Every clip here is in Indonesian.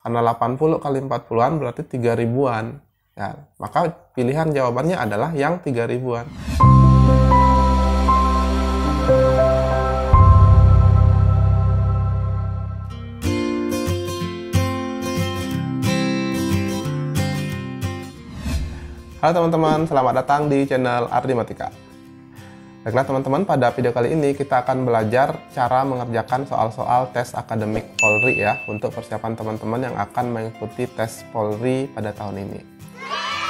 Karena 80 kali 40-an berarti 3 ribuan. Ya, maka pilihan jawabannya adalah yang 3 ribuan. Halo teman-teman, selamat datang di channel Ardimatika. Baiklah teman-teman, pada video kali ini kita akan belajar cara mengerjakan soal-soal tes akademik Polri ya, untuk persiapan teman-teman yang akan mengikuti tes Polri pada tahun ini.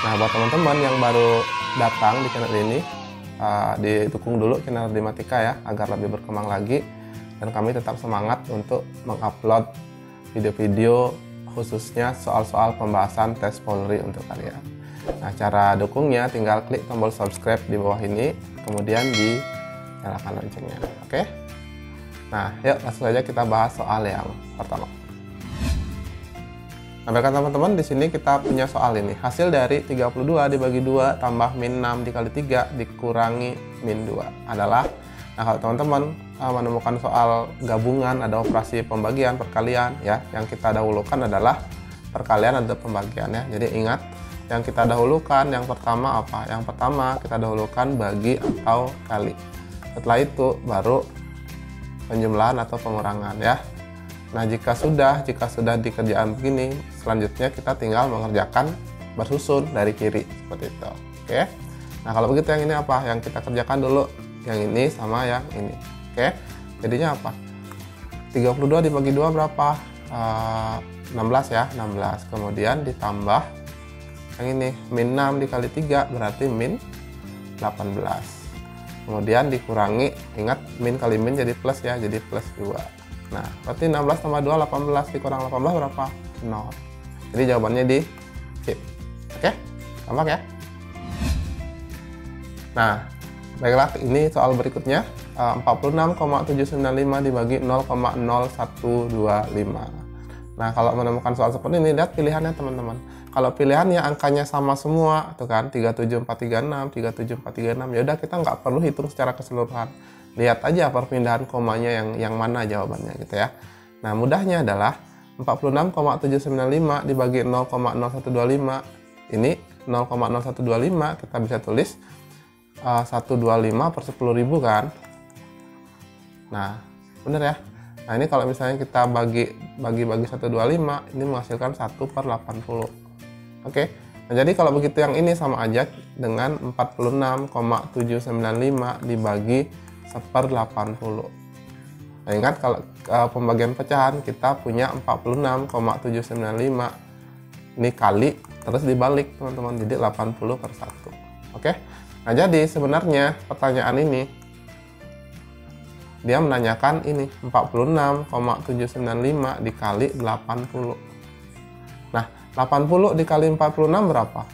Nah, buat teman-teman yang baru datang di channel ini, didukung dulu channel Ardimatika ya, agar lebih berkembang lagi, dan kami tetap semangat untuk mengupload video-video khususnya soal-soal pembahasan tes Polri untuk kalian. Nah, cara dukungnya tinggal klik tombol subscribe di bawah ini, kemudian dinyalakan loncengnya. Oke? Nah, yuk langsung saja kita bahas soal yang pertama. Nah, baiklah teman-teman, di sini kita punya soal ini. Hasil dari 32 dibagi 2 tambah min 6 dikali 3 dikurangi min 2 adalah, nah kalau teman-teman menemukan soal gabungan, ada operasi pembagian, perkalian ya, yang kita dahulukan adalah perkalian atau pembagian ya. Jadi ingat, yang kita dahulukan yang pertama apa? Yang pertama kita dahulukan bagi atau kali. Setelah itu baru penjumlahan atau pengurangan ya. Nah, jika sudah di kerjaan begini, selanjutnya kita tinggal mengerjakan bersusun dari kiri seperti itu. Oke. Nah, kalau begitu yang ini apa? Yang kita kerjakan dulu yang ini sama yang ini. Oke. Jadinya apa? 32 dibagi 2 berapa? 16 ya, 16. Kemudian ditambah yang ini min 6 dikali 3 berarti min 18. Kemudian dikurangi, ingat min kali min jadi plus ya, jadi plus 2. Nah, berarti 16 tambah 2 18, dikurang 18 berapa? 0. Jadi jawabannya di C. Oke? Gampang ya? Nah, baiklah, ini soal berikutnya. 46,795 dibagi 0,0125. Nah, kalau menemukan soal seperti ini, lihat pilihannya teman-teman. Kalau pilihannya angkanya sama semua, tuh kan, 37436, 37436, ya udah kita nggak perlu hitung secara keseluruhan. Lihat aja perpindahan komanya yang mana jawabannya gitu ya. Nah, mudahnya adalah 46,795 dibagi 0,0125. Ini 0,0125 kita bisa tulis 125 per 10.000 kan. Nah, bener ya. Nah, ini kalau misalnya kita bagi 125, ini menghasilkan 1 per 80. Oke. Nah, jadi kalau begitu yang ini sama aja dengan 46,795 dibagi 1/80. Nah, ingat kalau pembagian pecahan kita punya 46,795 ini kali terus dibalik teman-teman, jadi 80 per 1. Oke. Nah, jadi sebenarnya pertanyaan ini dia menanyakan ini 46,795 dikali 80. Nah, 80 dikali 46 berapa?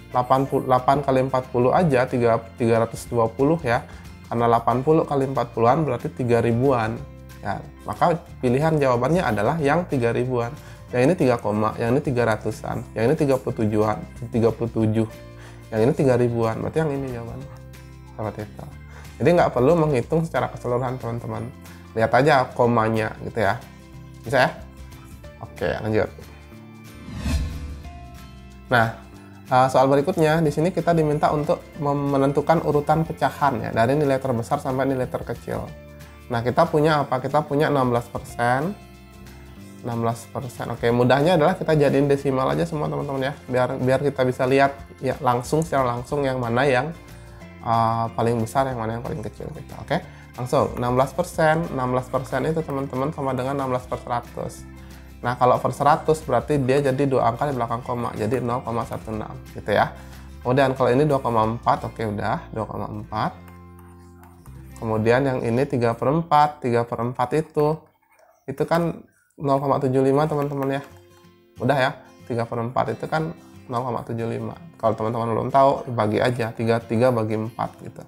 8 kali 40 aja 320 ya. Karena 80 kali 40-an berarti 3 ribuan. Ya, maka pilihan jawabannya adalah yang 3 ribuan. Yang ini 3 koma, yang ini 300-an, yang ini 37-an, 37. Yang ini 3 ribuan, berarti yang ini jawabannya. Seperti itu. Jadi nggak perlu menghitung secara keseluruhan teman-teman. Lihat aja komanya gitu ya. Bisa ya? Oke, lanjut. Nah, soal berikutnya di sini kita diminta untuk menentukan urutan pecahan ya, dari nilai terbesar sampai nilai terkecil. Nah, kita punya apa? Kita punya 16%. 16%. Oke, mudahnya adalah kita jadiin desimal aja semua teman-teman ya. Biar kita bisa lihat ya secara langsung yang mana yang paling besar, yang mana yang paling kecil gitu. Oke, langsung 16%. 16% itu teman-teman sama dengan 16 per 100. Nah, kalau per 100 berarti dia jadi 2 angka di belakang koma, jadi 0,16 gitu ya. Kemudian kalau ini 2,4, oke udah 2,4. Kemudian yang ini 3/4. 3/4 itu kan 0,75 teman-teman ya. Udah ya, 3/4 itu kan 0,75. Kalau teman-teman belum tahu, bagi aja 3 bagi 4 gitu.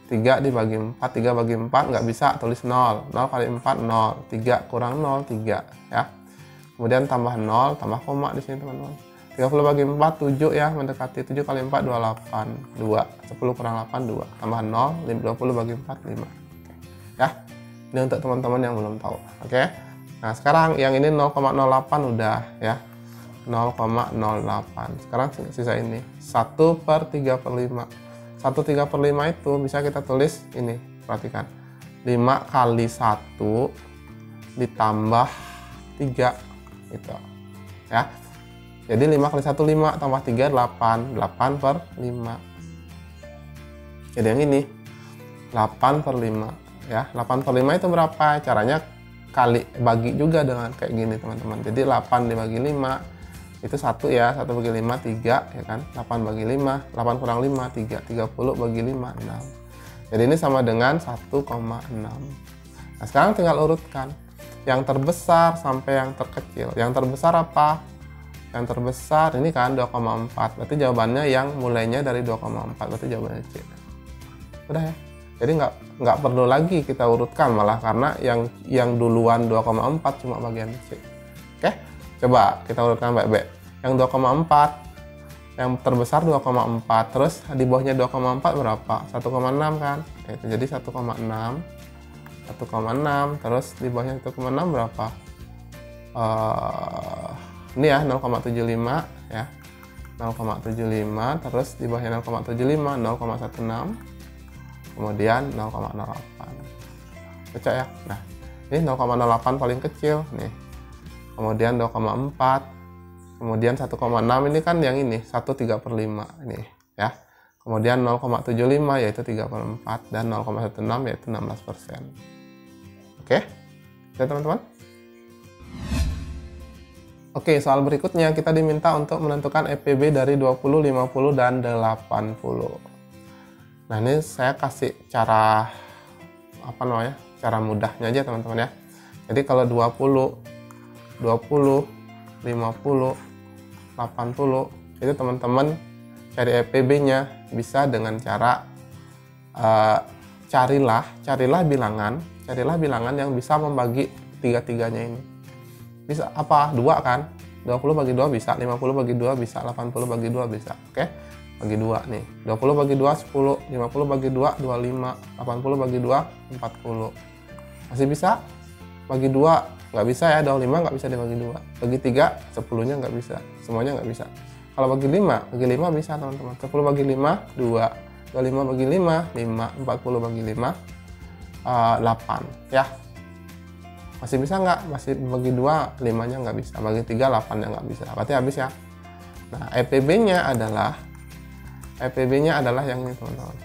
3 dibagi 4, 3 bagi 4 nggak bisa tulis 0. 0 kali 4 0, 3 kurang 0 3 ya. Kemudian tambah 0, tambah koma di sini teman-teman. 30 bagi 4 7 ya, mendekati 7 kali 4 28, 2. 10 kurang 8 2. Tambah 0, 20 bagi 4 5. Ya. Ini untuk teman-teman yang belum tahu. Oke. Nah, sekarang yang ini 0,08 udah ya. 0,08. Sekarang sisa ini 1/3/5. 1/3/5 itu bisa kita tulis ini, perhatikan. 5 kali 1 ditambah 3 gitu. Ya. Jadi 5 kali 1 5 tambah 3 8. 8/5. Jadi yang ini 8/5 ya. 8/5 itu berapa? Caranya bagi juga dengan kayak gini teman-teman. Jadi 8 dibagi 5 itu 1 ya, 1 bagi 5 3 ya kan. 8 bagi 5, 8 kurang 5 3, 30 bagi 5 6. Jadi ini sama dengan 1,6. Nah, sekarang tinggal urutkan yang terbesar sampai yang terkecil. Yang terbesar apa? Yang terbesar ini kan 2,4. Berarti jawabannya yang mulainya dari 2,4. Berarti jawabannya C. Udah ya. Jadi nggak perlu lagi kita urutkan malah, karena yang duluan 2,4 cuma bagian C. Oke, coba kita urutkan baik-baik. Yang 2,4, yang terbesar 2,4, terus di bawahnya 2,4 berapa? 1,6 kan? Itu jadi 1,6, 1,6, terus di bawahnya 1,6 berapa? Ini ya 0,75 ya, 0,75, terus di bawahnya 0,75 0,16. Kemudian 0,08. Cocok ya? Nah, ini 0,08 paling kecil nih. Kemudian 2,4. Kemudian 1,6 ini kan yang ini 1/3/5 ini ya. Kemudian 0,75 yaitu 3/4 dan 0,16 yaitu 16%. Oke? Ya teman-teman? Oke, soal berikutnya kita diminta untuk menentukan EPB dari 20, 50 dan 80. Nah, ini saya kasih cara cara mudahnya aja teman-teman ya. Jadi kalau 20, 50, 80 itu teman-teman cari EPB-nya bisa dengan cara carilah bilangan yang bisa membagi tiga-tiganya ini. Bisa apa? 2 kan? 20 bagi 2 bisa, 50 bagi 2 bisa, 80 bagi 2 bisa. Oke? Bagi 2 nih. 20 bagi 2 10, 50 bagi 2 25, 80 bagi 2 40. Masih bisa? Bagi 2 nggak bisa ya, 25 nggak bisa dibagi 2. Bagi 3 10-nya nggak bisa. Semuanya nggak bisa. Kalau bagi 5 bisa teman-teman. 10 bagi 5 2, 25 bagi 5 5, 40 bagi 5 8 ya. Masih bisa nggak? Masih bagi 2 5-nya nggak bisa. Bagi 3 8-nya nggak bisa. Berarti habis ya. Nah, EPB-nya adalah yang ini teman-teman.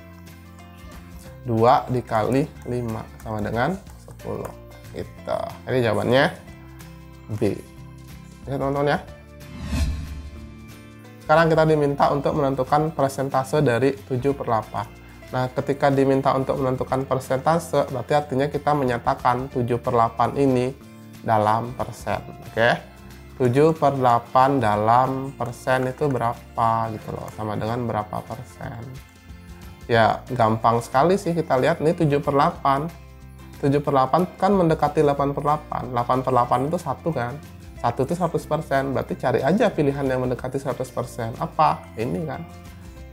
2 dikali 5 sama dengan 10 gitu. Jadi jawabannya B ya teman-teman ya. Sekarang kita diminta untuk menentukan persentase dari 7/8. Nah, ketika diminta untuk menentukan persentase, berarti artinya kita menyatakan 7/8 ini dalam persen. Oke? 7/8 dalam persen itu berapa gitu loh, sama dengan berapa persen. Ya gampang sekali sih, kita lihat ini 7/8. 7/8 kan mendekati 8/8. 8/8 itu 1 kan, 1 itu 100%, berarti cari aja pilihan yang mendekati 100%. Apa? Ini kan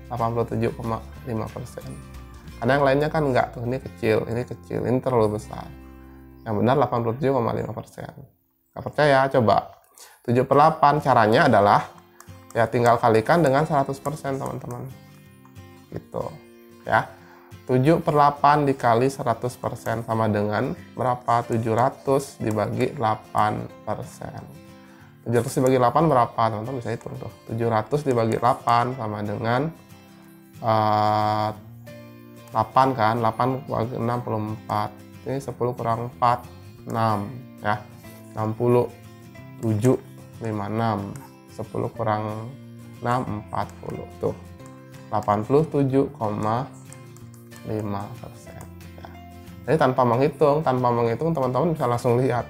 87,5%. Karena yang lainnya kan enggak, ini kecil, ini terlalu besar. Yang benar 87,5%. Nggak percaya? Coba. 7/8 caranya adalah ya tinggal kalikan dengan 100% teman-teman gitu ya. 7/8 dikali 100% sama dengan berapa? 700 dibagi 8%. 700 dibagi 8 berapa teman-teman? Bisa hitung tuh. 700 dibagi 8 sama dengan 8 kan, 8 bagi 64. Ini 10 kurang 4 6 ya. 60 7 56, 10 kurang 6 40 tuh 87,5%. Ya. Jadi tanpa menghitung teman-teman bisa langsung lihat,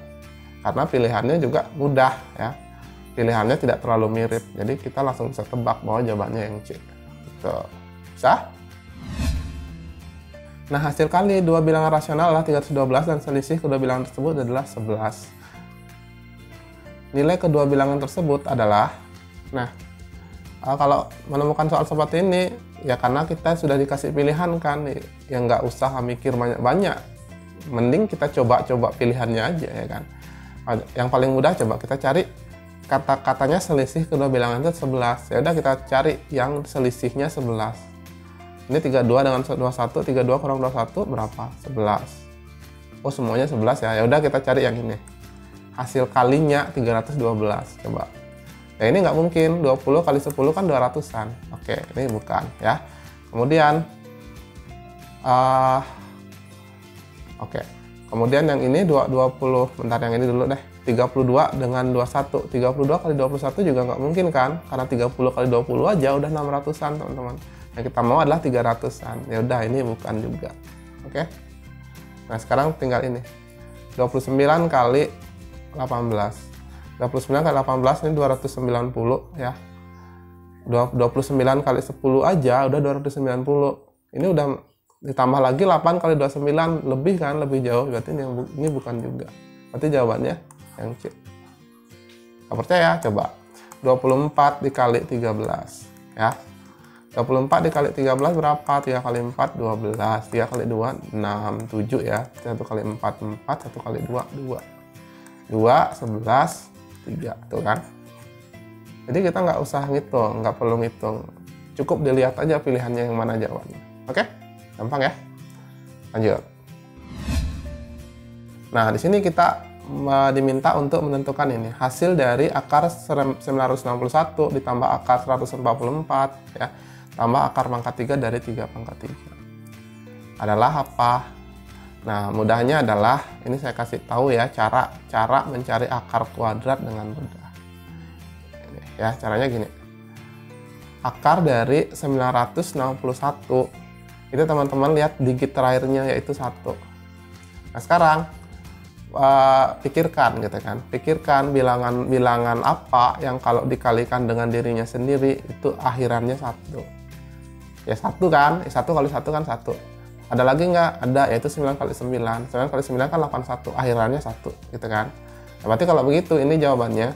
karena pilihannya juga mudah ya, pilihannya tidak terlalu mirip, jadi kita langsung bisa tebak bahwa jawabannya yang C gitu. Bisa? Nah, hasil kali dua bilangan rasional adalah 312 dan selisih kedua bilangan tersebut adalah 11. Nilai kedua bilangan tersebut adalah, nah kalau menemukan soal seperti ini ya karena kita sudah dikasih pilihan kan, ya nggak usah mikir banyak-banyak, mending kita coba-coba pilihannya aja ya kan. Yang paling mudah coba kita cari kata-katanya selisih kedua bilangan itu 11. Ya udah kita cari yang selisihnya 11. Ini 32 dengan 21, 32 kurang 21 berapa? 11. Oh, semuanya 11 ya. Ya udah kita cari yang ini. Hasil kalinya 312. Coba. Ya ini nggak mungkin, 20 kali 10 kan 200-an. Oke, ini bukan ya. Kemudian oke. Kemudian yang ini 20, bentar yang ini dulu deh. 32 dengan 21. 32 kali 21 juga nggak mungkin kan? Karena 30 kali 20 aja udah 600-an, teman-teman. Yang kita mau adalah 300-an. Ya udah, ini bukan juga. Oke. Nah, sekarang tinggal ini. 29 kali 18. 29 kali 18 ini 290 ya. 29 kali 10 aja udah 290. Ini udah ditambah lagi 8 kali 29 lebih kan, lebih jauh. Berarti ini bukan juga. Berarti jawabannya yang C. Nggak percaya? Coba 24 dikali 13 ya. 24 dikali 13 berapa? 3 kali 4 12, 3 kali 2 6, 7 ya. 1 kali 4 4, 1 kali 2 2. 2 11 3 tuh kan. Jadi kita nggak usah ngitung, nggak perlu ngitung. Cukup dilihat aja pilihannya yang mana jawabannya. Oke? Gampang ya? Lanjut. Nah, di sini kita diminta untuk menentukan ini hasil dari akar 961 ditambah akar 144 ya, tambah akar pangkat 3 dari 3 pangkat 3 adalah apa? Nah, mudahnya adalah ini saya kasih tahu ya cara mencari akar kuadrat dengan mudah. Ini, ya, caranya gini. Akar dari 961 itu teman-teman lihat digit terakhirnya yaitu 1. Nah, sekarang pikirkan gitu kan. Pikirkan bilangan apa yang kalau dikalikan dengan dirinya sendiri itu akhirannya 1. Ya 1 kan? 1 kali 1 kan 1. Ada lagi nggak? Ada, yaitu 9 kali 9. 9 kali 9 kan 81. Akhirannya 1 gitu kan. Nah, berarti kalau begitu ini jawabannya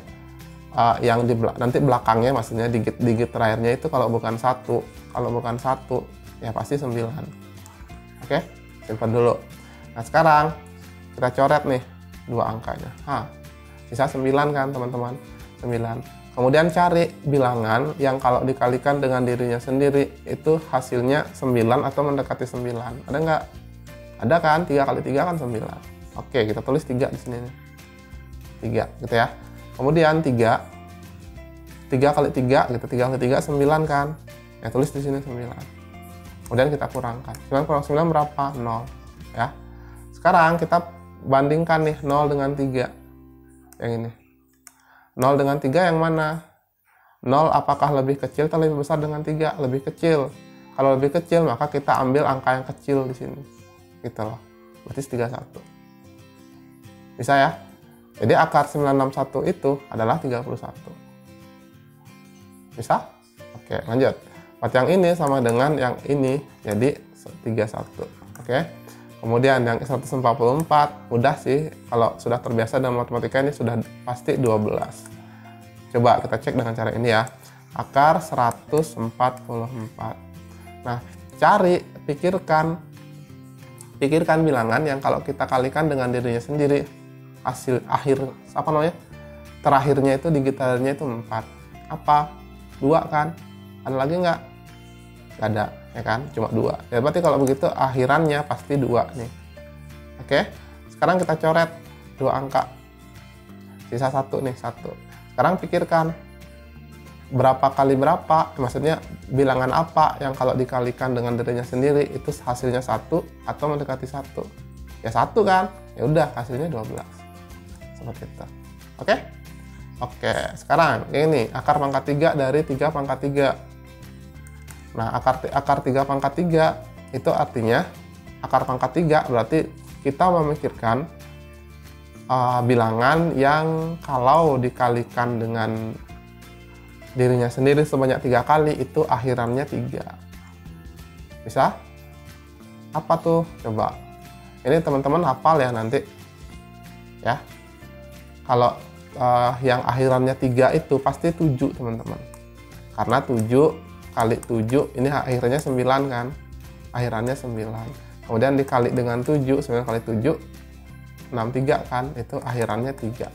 yang nanti belakangnya maksudnya digit terakhirnya itu kalau bukan 1, ya pasti 9. Oke? Simpan dulu. Nah, sekarang kita coret nih dua angkanya. Sisa 9 kan teman-teman? 9. Kemudian cari bilangan yang kalau dikalikan dengan dirinya sendiri itu hasilnya 9 atau mendekati 9. Ada nggak? Ada kan? 3 kali 3 kan 9. Oke, kita tulis 3 di sini nih. 3 gitu ya. Kemudian 3 kali 3 gitu. 3 kali 3 9 kan? Ya tulis di sini 9. Kemudian kita kurangkan. 9 kurang 9 berapa? 0 ya. Sekarang kita bandingkan nih 0 dengan 3. Yang ini. 0 dengan 3 yang mana? 0 apakah lebih kecil atau lebih besar dengan 3? Lebih kecil. Kalau lebih kecil maka kita ambil angka yang kecil di sini. Gitu loh. Berarti 31. Bisa ya? Jadi akar 961 itu adalah 31. Bisa? Oke, lanjut. Part yang ini sama dengan yang ini, jadi 31. Oke. Kemudian yang 144, mudah sih. Kalau sudah terbiasa dalam matematika ini sudah pasti 12. Coba kita cek dengan cara ini ya. Akar 144. Nah, pikirkan bilangan yang kalau kita kalikan dengan dirinya sendiri, hasil terakhirnya itu digitalnya itu 4. Apa? 2 kan? Ada lagi nggak? Nggak ada, ya kan? Cuma 2. Ya berarti kalau begitu akhirannya pasti 2 nih. Oke? Sekarang kita coret 2 angka. Sisa 1 nih, 1. Sekarang pikirkan berapa kali berapa, maksudnya bilangan apa yang kalau dikalikan dengan dirinya sendiri itu hasilnya 1 atau mendekati 1. Ya 1 kan? Ya udah, hasilnya 12. Seperti itu. Oke? Oke, sekarang ini akar pangkat 3 dari 3 pangkat 3. Nah, akar 3 pangkat 3 itu artinya akar pangkat 3 berarti kita memikirkan bilangan yang kalau dikalikan dengan dirinya sendiri sebanyak 3 kali itu akhirannya 3. Bisa? Apa tuh? Coba. Ini teman-teman hafal ya nanti. Ya. Kalau yang akhirannya 3 itu pasti 7 teman-teman. Karena 7 kali 7 ini akhirnya 9 kan. Akhirannya 9. Kemudian dikali dengan 7, 9 kali 7 63 kan, itu akhirannya 3.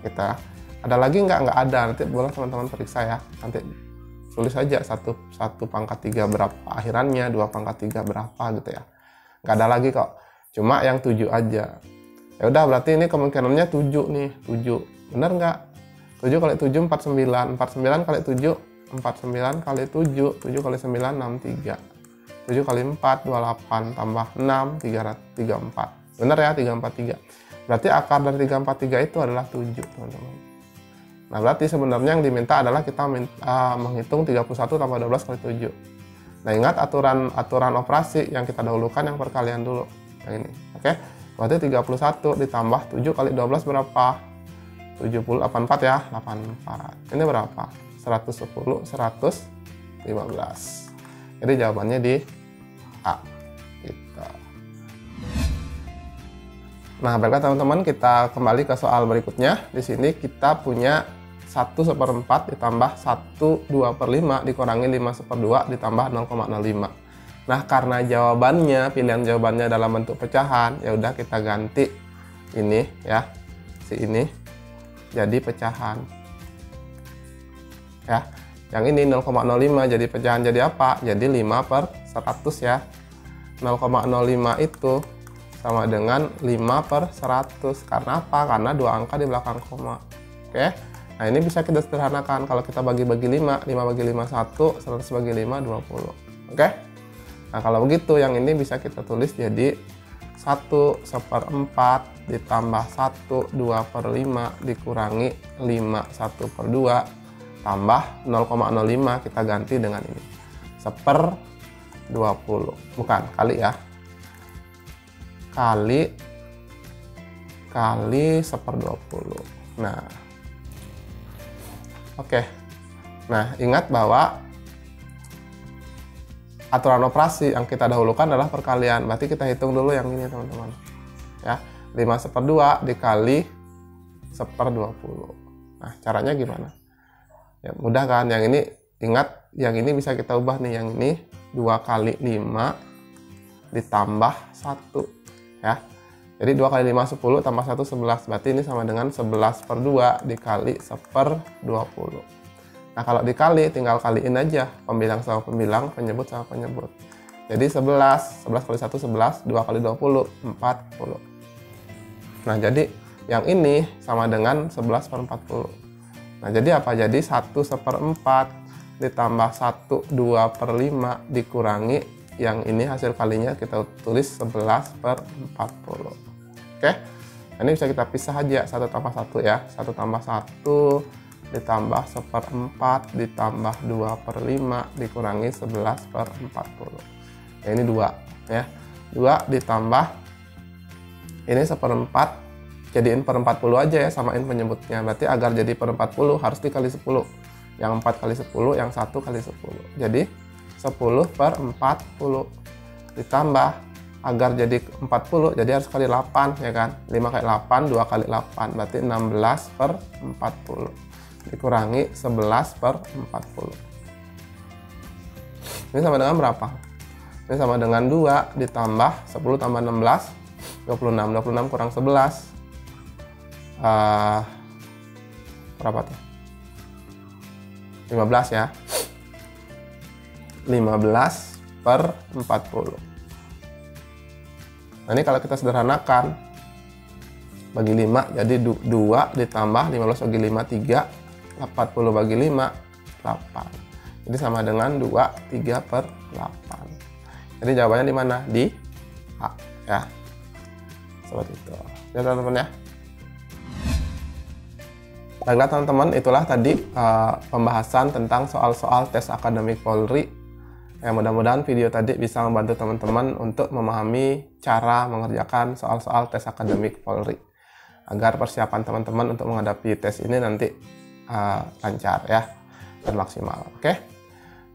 Kita ada lagi nggak ada, nanti boleh teman-teman periksa ya, nanti tulis aja 1 pangkat 3 berapa akhirannya, 2 pangkat 3 berapa gitu ya. Nggak ada lagi kok, cuma yang 7 aja. Ya udah, berarti ini kemungkinannya 7 nih, 7. Bener nggak? 7 kali 7 49, 49 kali 7 49 kali 7, 7 kali 9 63. 7 kali 4 28 tambah 6 34. Bener ya, 343. Berarti akar dari 343 itu adalah 7, teman-teman. Nah, berarti sebenarnya yang diminta adalah kita menghitung 31 tambah 12 kali 7. Nah, ingat aturan operasi yang kita dahulukan yang perkalian dulu. Yang ini. Oke. Berarti 31 ditambah 7 kali 12 berapa? 70, 84 ya, 84. Ini berapa? 110, 115. Jadi jawabannya di A. Gitu. Nah, baiklah teman-teman, kita kembali ke soal berikutnya. Di sini kita punya 1/4 ditambah 1/2/5 dikurangi 5/2 ditambah 0,05. Nah, karena pilihan jawabannya dalam bentuk pecahan, ya udah kita ganti ini ya, ini jadi pecahan. Ya, yang ini 0,05 jadi pecahan, jadi apa? Jadi 5/100 ya. 0,05 itu sama dengan 5/100. Karena apa? Karena 2 angka di belakang koma. Oke. Nah, ini bisa kita sederhanakan. Kalau kita bagi-bagi 5 bagi 5 1, 100 bagi 5 20. Oke. Nah, kalau begitu yang ini bisa kita tulis jadi 1/4 ditambah 1/2/5 dikurangi 5 1/2 tambah 0,05, kita ganti dengan ini 1/20, bukan kali ya, kali 1/20. Nah, oke. Nah, ingat bahwa aturan operasi yang kita dahulukan adalah perkalian. Berarti kita hitung dulu yang ini, teman-teman. Ya, 5/2 dikali 1/20. Nah, caranya gimana? Ya, mudah kan? Yang ini, ingat, yang ini bisa kita ubah nih. Yang ini 2 kali 5 ditambah 1. Ya. Jadi 2 kali 5 10 tambah 1 11. Berarti ini sama dengan 11/2 dikali 1/20. Nah, kalau dikali tinggal kaliin aja pembilang sama pembilang, penyebut sama penyebut. Jadi 11 kali 1 11, 2 kali 20 40. Nah, jadi yang ini sama dengan 11/40. Nah, jadi apa? Jadi 1/4 ditambah 1/2/5 dikurangi yang ini hasil kalinya kita tulis 11/40. Oke. Nah, ini bisa kita pisah aja, 1 tambah 1 ya. 1 tambah 1 ditambah 1/4 ditambah 2/5 dikurangi 11/40. Ya, ini 2 ya. 2 ditambah ini 1/4, jadiin per 40 aja ya, samain penyebutnya. Berarti agar jadi per 40 harus dikali 10. Yang 4 kali 10, yang 1 kali 10. Jadi 10/40 ditambah agar jadi 40, jadi harus kali 8 ya kan. 5 kali 8, 2 kali 8, berarti 16/40 dikurangi 11/40. Ini sama dengan berapa? Ini sama dengan 2 ditambah 10 tambah 16, 26. 26 kurang 11. Berapa tuh? 15 ya. 15/40. Nah, ini kalau kita sederhanakan, bagi 5, jadi 2 ditambah 15 bagi 5, 3. 40 bagi 5, 8. Jadi sama dengan 2, 3/8. Jadi jawabannya di mana? Di A ya. Seperti itu. Ya, teman-teman ya. Baiklah teman-teman, itulah tadi pembahasan tentang soal-soal tes akademik Polri. Ya, mudah-mudahan video tadi bisa membantu teman-teman untuk memahami cara mengerjakan soal-soal tes akademik Polri, agar persiapan teman-teman untuk menghadapi tes ini nanti lancar ya dan maksimal. Oke.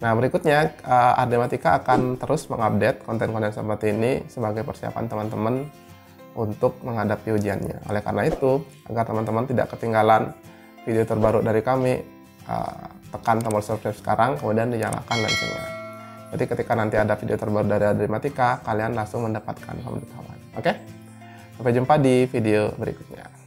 Nah, berikutnya Adematika akan terus mengupdate konten-konten seperti ini sebagai persiapan teman-teman untuk menghadapi ujiannya. Oleh karena itu, agar teman-teman tidak ketinggalan video terbaru dari kami, tekan tombol subscribe sekarang, kemudian dinyalakan loncengnya. Jadi ketika nanti ada video terbaru dari Adematika, kalian langsung mendapatkan pemberitahuan. Oke? Sampai jumpa di video berikutnya.